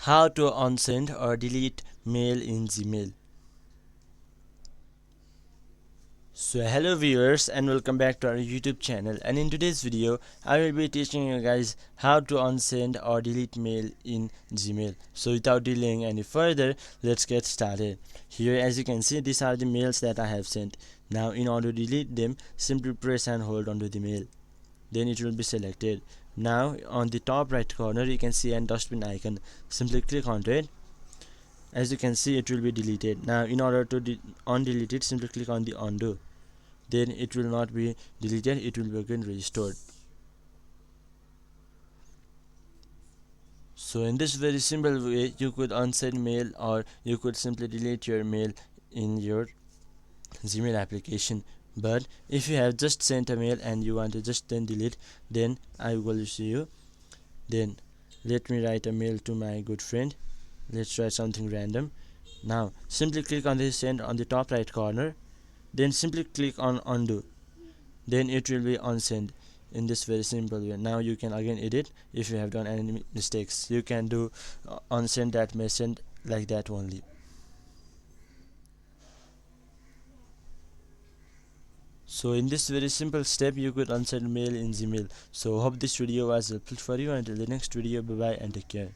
How to unsend or delete mail in Gmail. So hello viewers and welcome back to our YouTube channel, and in today's video I will be teaching you guys how to unsend or delete mail in Gmail. So without delaying any further, let's get started. Here, as you can see, these are the mails that I have sent. Now in order to delete them, simply press and hold onto the mail. Then it will be selected. Now on the top right corner you can see an dustbin icon. Simply click onto it. As you can see, it will be deleted. Now in order to undelete it, simply click on the undo. Then it will not be deleted, it will be again restored. So in this very simple way, you could unsend mail or you could simply delete your mail in your Gmail application. But if you have just sent a mail and you want to just then delete, then I will show you. Then let me write a mail to my good friend. Let's try something random. Now simply click on this send on the top right corner, then simply click on undo. Then it will be unsend in this very simple way. Now you can again edit. If you have done any mistakes, you can do unsend that message like that only. So in this very simple step, you could unsend mail in Gmail. So hope this video was helpful for you. Until the next video, bye bye and take care.